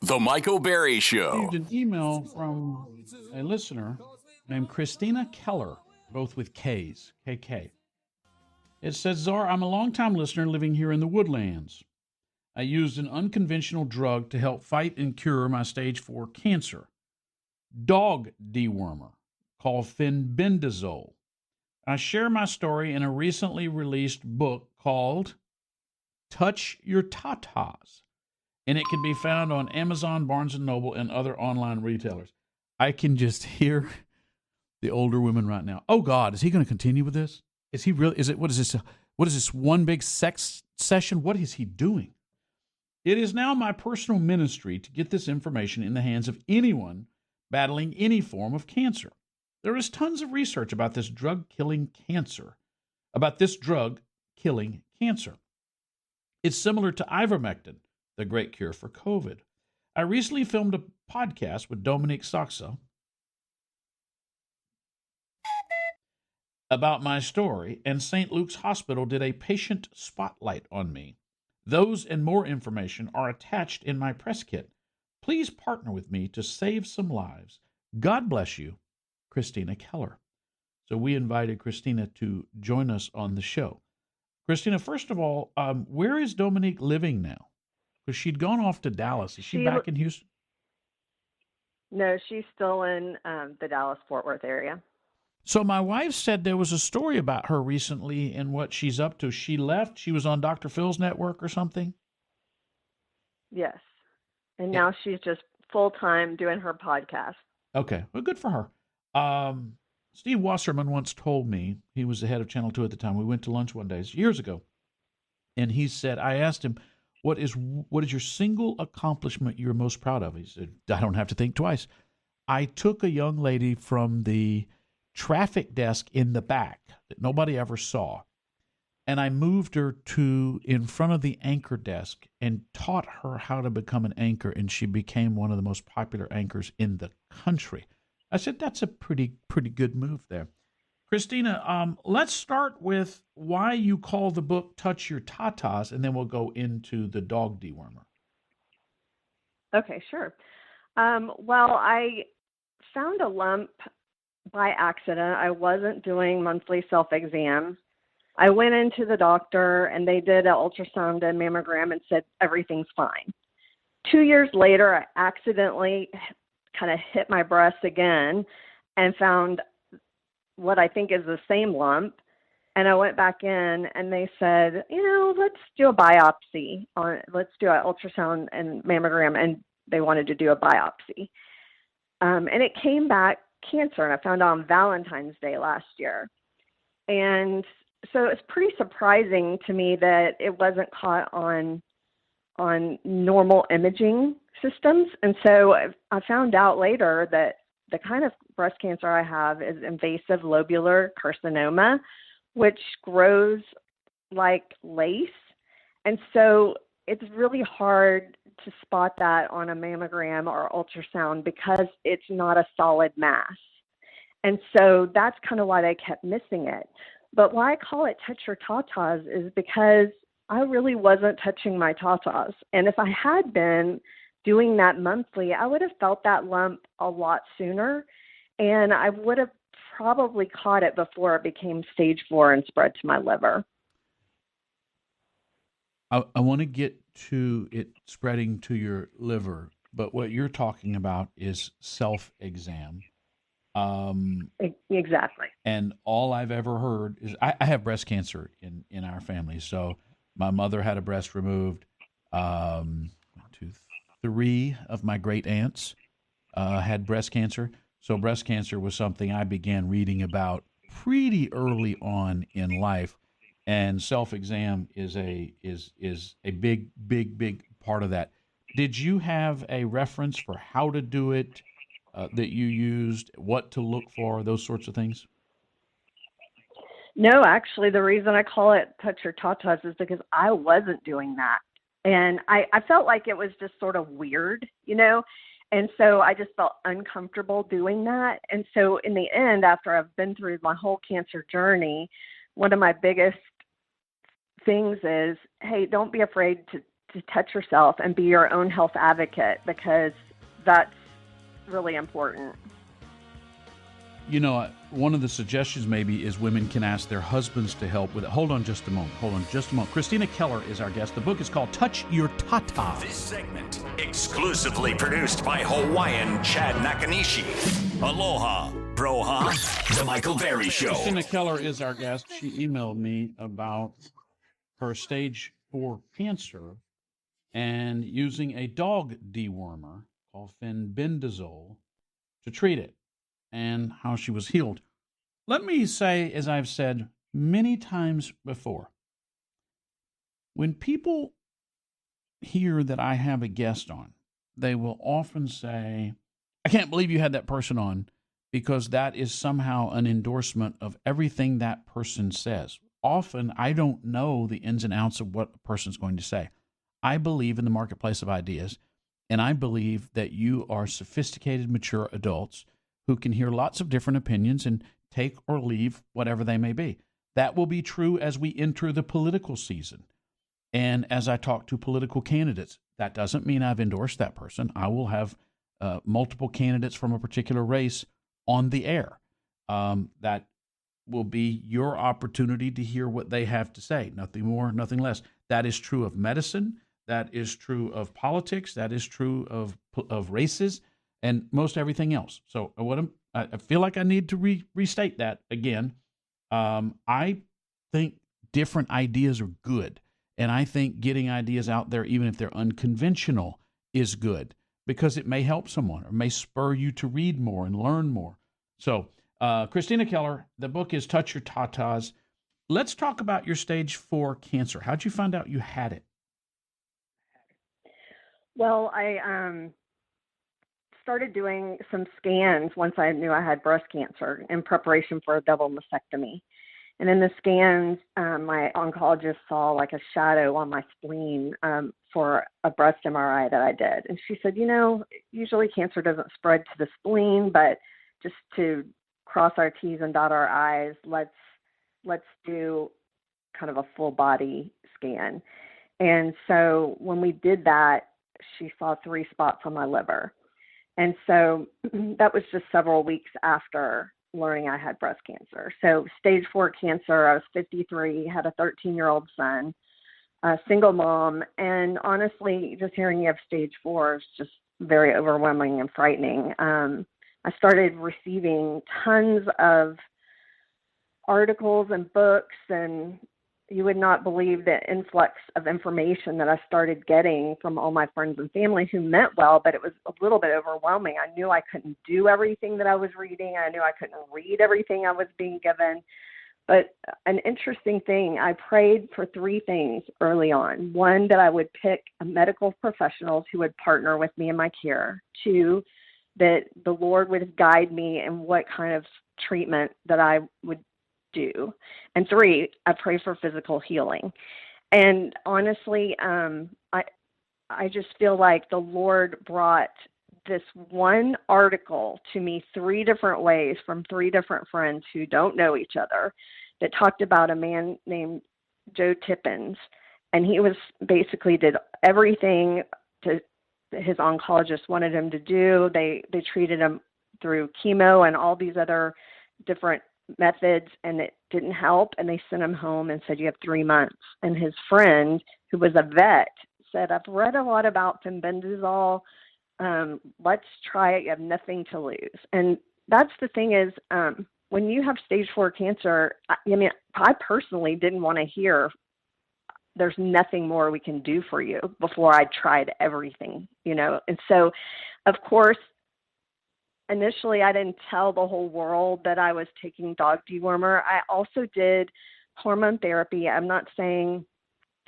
The Michael Berry Show. Received an email from a listener named Christina Keller, both with K's, KK. It says, Czar, I'm a longtime listener living here in the Woodlands. I used an unconventional drug to help fight and cure my stage 4 cancer. Dog dewormer called fenbendazole. I share my story in a recently released book called Touch Your Tatas, and it can be found on Amazon, Barnes & Noble, and other online retailers. I can just hear the older women right now. Oh, God, is he going to continue with this? Is he really? What is this, one big sex session? What is he doing? It is now my personal ministry to get this information in the hands of anyone battling any form of cancer. There is tons of research about this drug killing cancer. It's similar to ivermectin, the great cure for COVID. I recently filmed a podcast with Dominique Saxa about my story, and St. Luke's Hospital did a patient spotlight on me. Those and more information are attached in my press kit. Please partner with me to save some lives. God bless you, Christina Keller. So we invited Christina to join us on the show. Christina, first of all, where is Dominique living now? Because she'd gone off to Dallas. Is she back in Houston? No, she's still in the Dallas-Fort Worth area. So my wife said there was a story about her recently and what she's up to. She left. She was on Dr. Phil's network or something? Yes. And now she's just full-time doing her podcast. Okay. Well, good for her. Steve Wasserman once told me, he was the head of Channel 2 at the time. We went to lunch one day, years ago. And he said, I asked him, what is your single accomplishment you're most proud of? He said, I don't have to think twice. I took a young lady from the traffic desk in the back that nobody ever saw, and I moved her to in front of the anchor desk and taught her how to become an anchor, and she became one of the most popular anchors in the country. I said, that's a pretty good move there. Christina, let's start with why you call the book Touch Your Tatas, and then we'll go into the dog dewormer. Okay, sure. Well, I found a lump by accident. I wasn't doing monthly self-exams. I went into the doctor, and they did an ultrasound and mammogram and said everything's fine. 2 years later, I accidentally kind of hit my breast again and found what I think is the same lump. And I went back in, and they said, let's do a biopsy. Let's do an ultrasound and mammogram. And they wanted to do a biopsy. And it came back cancer, and I found out on Valentine's Day last year. And so it's pretty surprising to me that it wasn't caught on normal imaging systems. And so I found out later that the kind of breast cancer I have is invasive lobular carcinoma, which grows like lace. And so it's really hard to spot that on a mammogram or ultrasound because it's not a solid mass. And so that's kind of why they kept missing it. But why I call it Touch Your Tatas is because I really wasn't touching my tatas. And if I had been doing that monthly, I would have felt that lump a lot sooner, and I would have probably caught it before it became stage 4 and spread to my liver. I want to get to it spreading to your liver, but what you're talking about is self-exam. Exactly. And all I've ever heard is I have breast cancer in our family. So my mother had a breast removed. 3 of my great aunts had breast cancer. So breast cancer was something I began reading about pretty early on in life. And self-exam is a big part of that. Did you have a reference for how to do it that you used, what to look for, those sorts of things? No, actually, the reason I call it Touch Your Tatas is because I wasn't doing that. And I felt like it was just sort of weird, and so I just felt uncomfortable doing that. And so in the end, after I've been through my whole cancer journey, one of my biggest things is, hey, don't be afraid to touch yourself and be your own health advocate, because that's really important. You know, one of the suggestions maybe is women can ask their husbands to help with it. Hold on just a moment. Christina Keller is our guest. The book is called Touch Your Tata. This segment exclusively produced by Hawaiian Chad Nakanishi. Aloha, broha. The Michael Berry Show. Christina Keller is our guest. She emailed me about her stage 4 cancer and using a dog dewormer called fenbendazole to treat it, and how she was healed. Let me say, as I've said many times before, when people hear that I have a guest on, they will often say, I can't believe you had that person on, because that is somehow an endorsement of everything that person says. Often, I don't know the ins and outs of what a person's going to say. I believe in the marketplace of ideas, and I believe that you are sophisticated, mature adults who can hear lots of different opinions and take or leave whatever they may be. That will be true as we enter the political season. And as I talk to political candidates, that doesn't mean I've endorsed that person. I will have multiple candidates from a particular race on the air. That will be your opportunity to hear what they have to say. Nothing more, nothing less. That is true of medicine. That is true of politics. That is true of races and most everything else. So I feel like I need to restate that again. I think different ideas are good. And I think getting ideas out there, even if they're unconventional, is good, because it may help someone or may spur you to read more and learn more. So, Christina Keller, the book is Touch Your Tatas. Let's talk about your stage 4 cancer. How'd you find out you had it? Well, I started doing some scans once I knew I had breast cancer in preparation for a double mastectomy. And in the scans, my oncologist saw like a shadow on my spleen for a breast MRI that I did. And she said, usually cancer doesn't spread to the spleen, but just to cross our T's and dot our I's, let's do kind of a full body scan. And so when we did that, she saw 3 spots on my liver. And so that was just several weeks after learning I had breast cancer. So stage 4 cancer, I was 53, had a 13-year-old son, a single mom. And honestly, just hearing you have stage 4 is just very overwhelming and frightening. I started receiving tons of articles and books, and you would not believe the influx of information that I started getting from all my friends and family who meant well, but it was a little bit overwhelming. I knew I couldn't do everything that I was reading. I knew I couldn't read everything I was being given. But an interesting thing, I prayed for 3 things early on. 1, that I would pick medical professionals who would partner with me in my care. 2, that the Lord would guide me in what kind of treatment that I would do. And 3, I pray for physical healing. And honestly, I just feel like the Lord brought this one article to me 3 different ways from 3 different friends who don't know each other, that talked about a man named Joe Tippins. And he was basically did everything to his oncologist wanted him to do. They treated him through chemo and all these other different methods, and it didn't help, and they sent him home and said, you have 3 months. And his friend, who was a vet, said, I've read a lot about fenbendazole. Let's try it. You have nothing to lose. And that's the thing is, when you have stage 4 cancer, I personally didn't want to hear there's nothing more we can do for you before I tried everything, And so, of course, initially, I didn't tell the whole world that I was taking dog dewormer. I also did hormone therapy. I'm not saying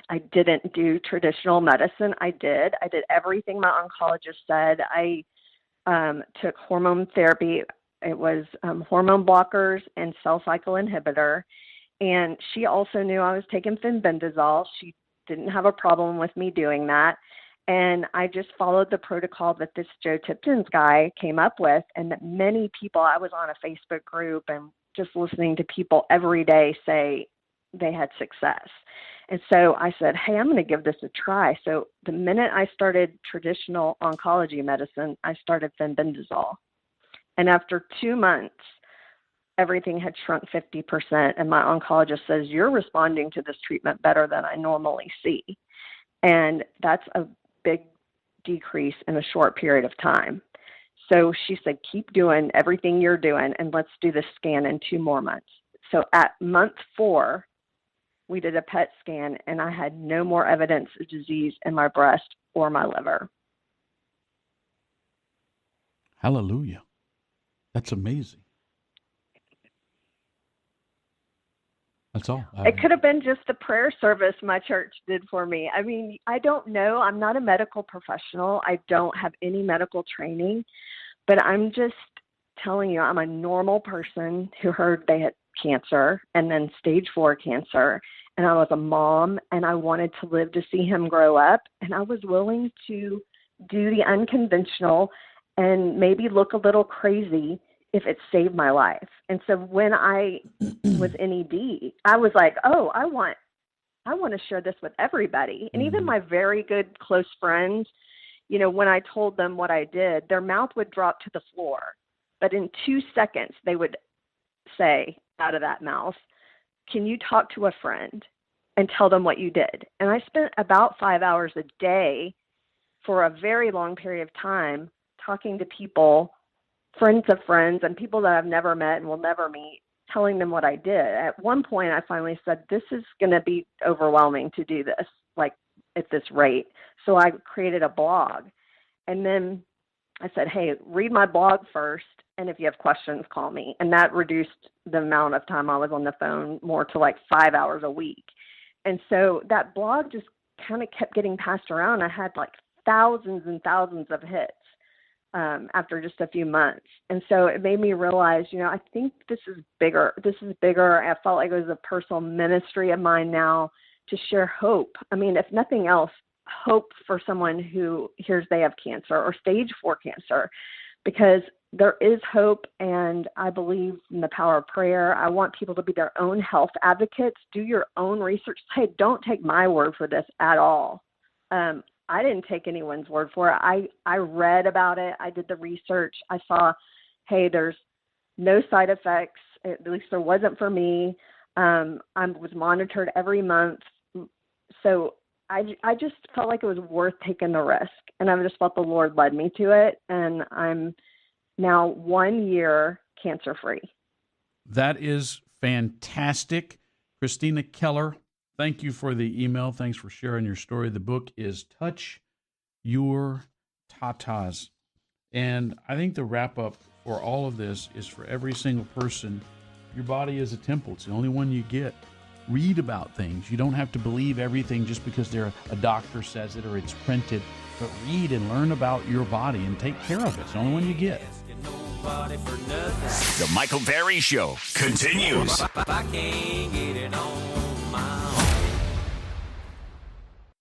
I didn't do traditional medicine. I did. I did everything my oncologist said. I took hormone therapy. It was hormone blockers and cell cycle inhibitor. And she also knew I was taking fenbendazole. She didn't have a problem with me doing that. And I just followed the protocol that this Joe Tipton's guy came up with, and that many people, I was on a Facebook group and just listening to people every day say they had success. And so I said, hey, I'm going to give this a try. So the minute I started traditional oncology medicine, I started fenbendazole. And after 2 months, everything had shrunk 50%. And my oncologist says, you're responding to this treatment better than I normally see. And that's a big decrease in a short period of time. So she said, keep doing everything you're doing, and let's do this scan in 2 more months. So at month 4, we did a PET scan, and I had no more evidence of disease in my breast or my liver. Hallelujah. That's amazing. That's all. It could have been just the prayer service my church did for me. I mean, I don't know. I'm not a medical professional. I don't have any medical training, but I'm just telling you, I'm a normal person who heard they had cancer and then stage 4 cancer. And I was a mom, and I wanted to live to see him grow up. And I was willing to do the unconventional and maybe look a little crazy if it saved my life. And so when I was in ED, I was like, oh, I want to share this with everybody. And even my very good close friends, you know, when I told them what I did, their mouth would drop to the floor. But in 2 seconds, they would say out of that mouth, can you talk to a friend and tell them what you did? And I spent about 5 hours a day for a very long period of time talking to people, friends of friends, and people that I've never met and will never meet, telling them what I did. At one point, I finally said, this is going to be overwhelming to do this, like at this rate. So I created a blog. And then I said, hey, read my blog first, and if you have questions, call me. And that reduced the amount of time I was on the phone more to like 5 hours a week. And so that blog just kind of kept getting passed around. I had like thousands and thousands of hits after just a few months. And so it made me realize, you know, I think this is bigger. I felt like it was a personal ministry of mine now to share hope. I mean, if nothing else, hope for someone who hears they have cancer or stage 4 cancer, because there is hope, and I believe in the power of prayer. I want people to be their own health advocates. Do your own research. Hey, don't take my word for this at all. I didn't take anyone's word for it. I read about it. I did the research. I saw, hey, there's no side effects. At least there wasn't for me. I was monitored every month. So I just felt like it was worth taking the risk. And I just felt the Lord led me to it. And I'm now 1 year cancer-free. That is fantastic. Christina Keller, thank you for the email. Thanks for sharing your story. The book is Touch Your Tatas. And I think the wrap-up for all of this is for every single person, your body is a temple. It's the only one you get. Read about things. You don't have to believe everything just because a doctor says it or it's printed, but read and learn about your body and take care of it. It's the only one you get. The Michael Berry Show continues.